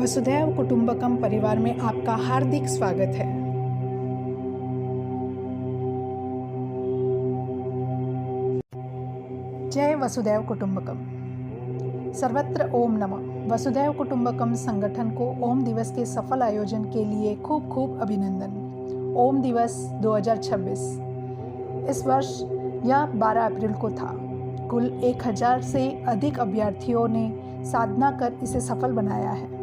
वसुधैव कुटुंबकम परिवार में आपका हार्दिक स्वागत है। जय वसुधैव कुटुंबकम। सर्वत्र ओम नमः। वसुधैव कुटुंबकम संगठन को ओम दिवस के सफल आयोजन के लिए खूब खूब अभिनंदन। ओम दिवस 2026 इस वर्ष यह 12 अप्रैल को था। कुल 1000 से अधिक अभ्यर्थियों ने साधना कर इसे सफल बनाया है।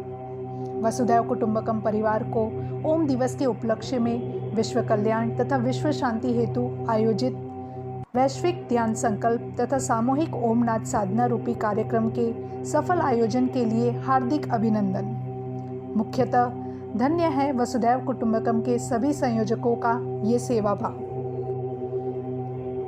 वसुधैव कुटुंबकम परिवार को ओम दिवस के उपलक्ष्य में विश्व कल्याण तथा विश्व शांति हेतु आयोजित वैश्विक ध्यान संकल्प तथा सामूहिक ओमनाथ साधना रूपी कार्यक्रम के सफल आयोजन के लिए हार्दिक अभिनंदन। मुख्यतः धन्य है वसुधैव कुटुंबकम के सभी संयोजकों का ये सेवा भाव।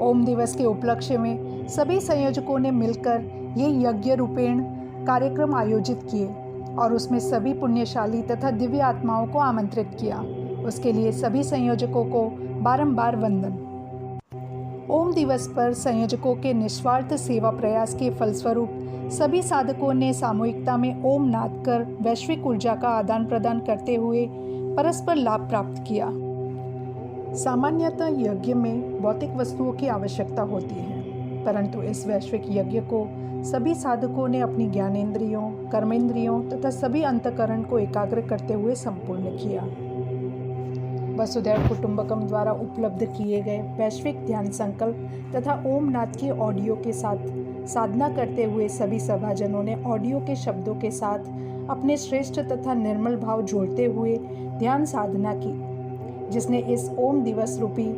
ओम दिवस के उपलक्ष्य में सभी संयोजकों ने मिलकर ये यज्ञ रूपेण कार्यक्रम आयोजित किए और उसमें सभी पुण्यशाली तथा दिव्य आत्माओं को आमंत्रित किया। उसके लिए सभी संयोजकों को बारंबार वंदन। ओम दिवस पर संयोजकों के निस्वार्थ सेवा प्रयास के फलस्वरूप सभी साधकों ने सामूहिकता में ओम नाद कर वैश्विक ऊर्जा का आदान प्रदान करते हुए परस्पर लाभ प्राप्त किया। सामान्यतः यज्ञ में भौतिक वस्तुओं की आवश्यकता होती है, परंतु इस वैश्विक यज्ञ को सभी साधकों ने अपनी ज्ञानेंद्रियों, कर्मेंद्रियों तथा सभी अंतःकरण को एकाग्र करते हुए संपूर्ण किया। वसुधैव कुटुंबकम द्वारा उपलब्ध किए गए वैश्विक ध्यान संकल्प तथा ओम नाद की ऑडियो के साथ साधना करते हुए सभी सभाजनों ने ऑडियो के शब्दों के साथ अपने श्रेष्ठ तथा निर्मल भाव जोड़ते हुए ध्यान साधना की, जिसने इस ओम दिवस रूपी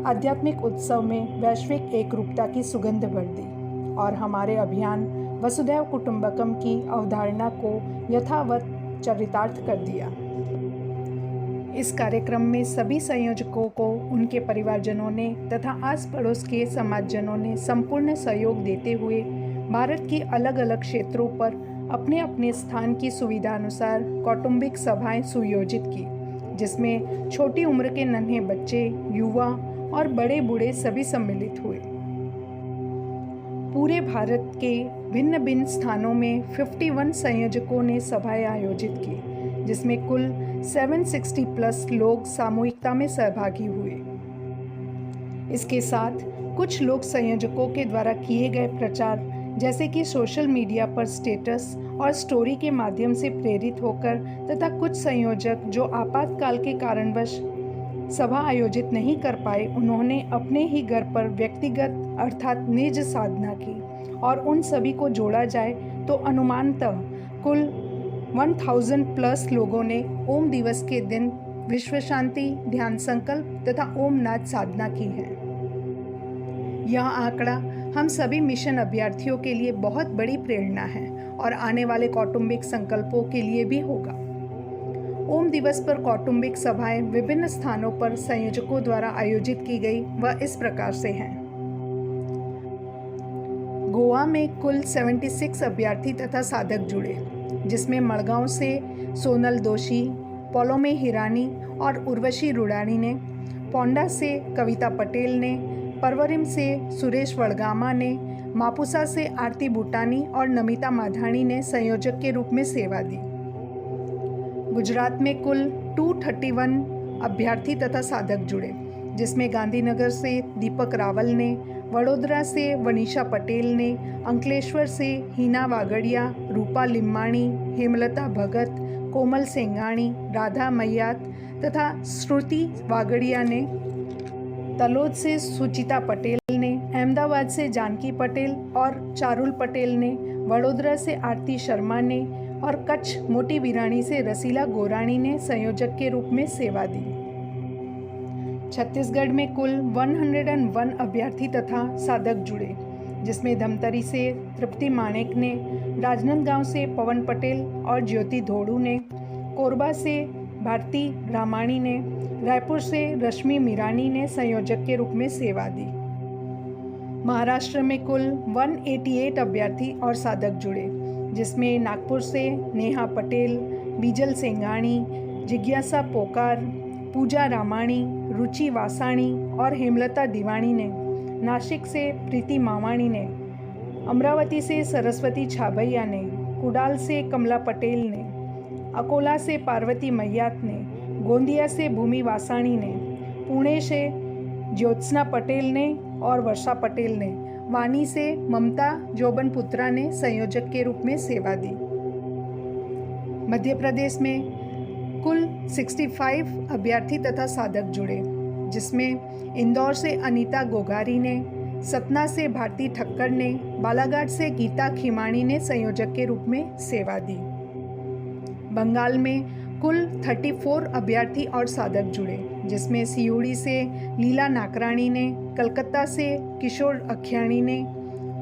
आध्यात्मिक उत्सव में वैश्विक एकरूपता की सुगंध भर दी और हमारे अभियान वसुधैव कुटुंबकम की अवधारणा को यथावत चरितार्थ कर दिया। इस कार्यक्रम में सभी संयोजकों को उनके परिवारजनों ने तथा आस पड़ोस के समाजजनों ने संपूर्ण सहयोग देते हुए भारत की अलग अलग क्षेत्रों पर अपने अपने स्थान की सुविधा अनुसार कौटुंबिक सभाएं सुयोजित की, जिसमें छोटी उम्र के नन्हे बच्चे, युवा और बड़े बूढ़े सभी सम्मिलित हुए। पूरे भारत के भिन्न भिन्न स्थानों में 51 संयोजकों ने सभाएं आयोजित की, जिसमें कुल 760 प्लस लोग सामूहिकता में सहभागी हुए। इसके साथ कुछ लोग संयोजकों के द्वारा किए गए प्रचार जैसे कि सोशल मीडिया पर स्टेटस और स्टोरी के माध्यम से प्रेरित होकर तथा कुछ संयोजक जो आपातकाल के कारणवश सभा आयोजित नहीं कर पाए, उन्होंने अपने ही घर पर व्यक्तिगत अर्थात निज साधना की और उन सभी को जोड़ा जाए तो अनुमानतः कुल 1000 प्लस लोगों ने ओम दिवस के दिन विश्व शांति, ध्यान संकल्प तथा ओम नाद साधना की है। यह आंकड़ा हम सभी मिशन अभ्यर्थियों के लिए बहुत बड़ी प्रेरणा है और आने वाले कौटुंबिक संकल्पों के लिए भी होगा। ओम दिवस पर कौटुंबिक सभाएं विभिन्न स्थानों पर संयोजकों द्वारा आयोजित की गई वह इस प्रकार से हैं। गोवा में कुल 76 अभ्यर्थी तथा साधक जुड़े, जिसमें मड़गांव से सोनल दोषी, पोलोमे हिरानी और उर्वशी रुडानी ने, पोंडा से कविता पटेल ने, परवरिम से सुरेश वड़गामा ने, मापुसा से आरती बूटानी और नमिता माधानी ने संयोजक के रूप में सेवा दी। गुजरात में कुल 231 अभ्यर्थी तथा साधक जुड़े, जिसमें गांधीनगर से दीपक रावल ने, वडोदरा से वनीशा पटेल ने, अंकलेश्वर से हीना वागड़िया, रूपा लिम्माणी, हेमलता भगत, कोमल सेंगाणी, राधा मैयात तथा श्रुति वागड़िया ने, तलोद से सुचिता पटेल ने, अहमदाबाद से जानकी पटेल और चारुल पटेल ने, वडोदरा से आरती शर्मा ने और कच्छ मोटी वीराणी से रसीला गोराणी ने संयोजक के रूप में सेवा दी। छत्तीसगढ़ में कुल 101 अभ्यर्थी तथा साधक जुड़े, जिसमें धमतरी से तृप्ति माणेक ने, राजनांदगांव से पवन पटेल और ज्योति धोड़ू ने, कोरबा से भारती रामाणी ने, रायपुर से रश्मि मीरानी ने संयोजक के रूप में सेवा दी। महाराष्ट्र में कुल 188 अभ्यर्थी और साधक जुड़े, जिसमें नागपुर से नेहा पटेल, बीजल सेंगाणी, जिज्ञासा पोकार, पूजा रामाणी, रुचि वासाणी और हेमलता दिवाणी ने, नासिक से प्रीति मावाणी ने, अमरावती से सरस्वती छाबैया ने, कुडाल से कमला पटेल ने, अकोला से पार्वती मैयात ने, गोंदिया से भूमि वासाणी ने, पुणे से ज्योत्सना पटेल ने और वर्षा पटेल ने, वानी से ममता जोबन पुत्रा ने संयोजक के रूप में सेवा दी। मध्य प्रदेश में कुल 65 अभ्यर्थी तथा साधक जुड़े, जिसमें इंदौर से अनीता गोगारी ने, सतना से भारती ठक्कर ने, बालाघाट से गीता खिमाणी ने संयोजक के रूप में सेवा दी। बंगाल में कुल 34 अभ्यर्थी और साधक जुड़े, जिसमें सीयूड़ी से लीला नाकराणी ने, कलकत्ता से किशोर अख्याणी ने,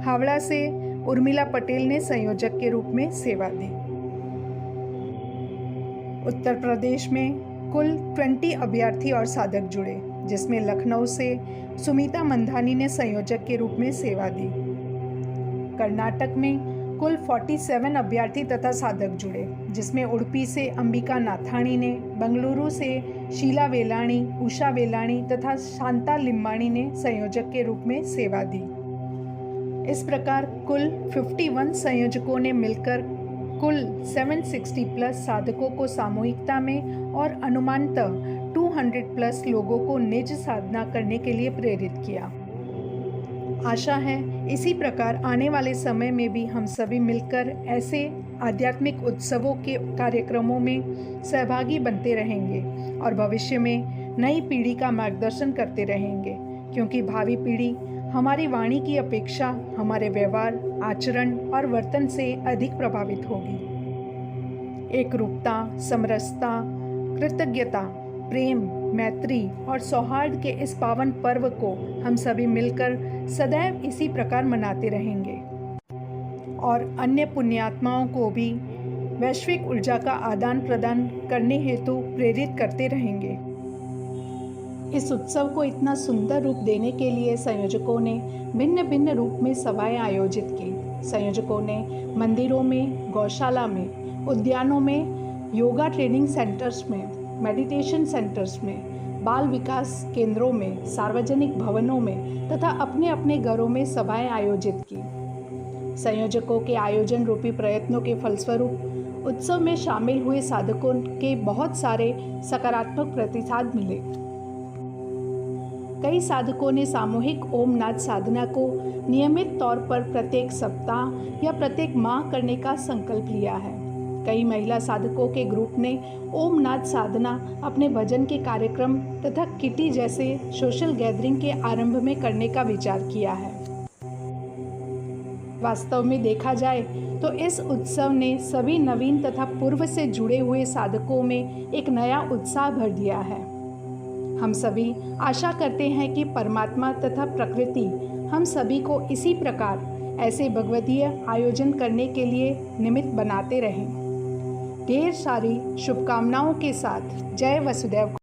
हावड़ा से उर्मिला पटेल ने संयोजक के रूप में सेवा दी। उत्तर प्रदेश में कुल 20 अभ्यर्थी और साधक जुड़े, जिसमें लखनऊ से सुमिता मंधानी ने संयोजक के रूप में सेवा दी। कर्नाटक में कुल 47 अभ्यर्थी तथा साधक जुड़े, जिसमें उडुपी से अंबिका नाथाणी ने, बेंगलुरु से शीला वेलाणी, उषा वेलाणी तथा शांता लिम्बाणी ने संयोजक के रूप में सेवा दी। इस प्रकार कुल 51 संयोजकों ने मिलकर कुल 760 प्लस साधकों को सामूहिकता में और अनुमानतः 200 प्लस लोगों को निज साधना करने के लिए प्रेरित किया। आशा है इसी प्रकार आने वाले समय में भी हम सभी मिलकर ऐसे आध्यात्मिक उत्सवों के कार्यक्रमों में सहभागी बनते रहेंगे और भविष्य में नई पीढ़ी का मार्गदर्शन करते रहेंगे, क्योंकि भावी पीढ़ी हमारी वाणी की अपेक्षा हमारे व्यवहार, आचरण और वर्तन से अधिक प्रभावित होगी। एकरूपता, समरसता, कृतज्ञता, प्रेम, मैत्री और सौहार्द के इस पावन पर्व को हम सभी मिलकर सदैव इसी प्रकार मनाते रहेंगे और अन्य पुण्यात्माओं को भी वैश्विक ऊर्जा का आदान प्रदान करने हेतु प्रेरित करते रहेंगे। इस उत्सव को इतना सुंदर रूप देने के लिए संयोजकों ने भिन्न भिन्न रूप में सभाएं आयोजित की। संयोजकों ने मंदिरों में, गौशाला में, उद्यानों में, योगा ट्रेनिंग सेंटर्स में, मेडिटेशन सेंटर्स में, बाल विकास केंद्रों में, सार्वजनिक भवनों में तथा अपने अपने घरों में सभाएं आयोजित की। संयोजकों के आयोजन रूपी प्रयत्नों के फलस्वरूप उत्सव में शामिल हुए साधकों के बहुत सारे सकारात्मक प्रतिसाद मिले। कई साधकों ने सामूहिक ओम नाद साधना को नियमित तौर पर प्रत्येक सप्ताह या प्रत्येक माह करने का संकल्प लिया है। कई महिला साधकों के ग्रुप ने ओम नाद साधना अपने भजन के कार्यक्रम तथा किटी जैसे सोशल गैदरिंग के आरंभ में करने का विचार किया है। वास्तव में देखा जाए तो इस उत्सव ने सभी नवीन तथा पूर्व से जुड़े हुए साधकों में एक नया उत्साह भर दिया है। हम सभी आशा करते हैं कि परमात्मा तथा प्रकृति हम सभी को इसी प्रकार ऐसे भगवदीय आयोजन करने के लिए निमित्त बनाते रहें। ढेर सारी शुभकामनाओं के साथ जय वसुदेव।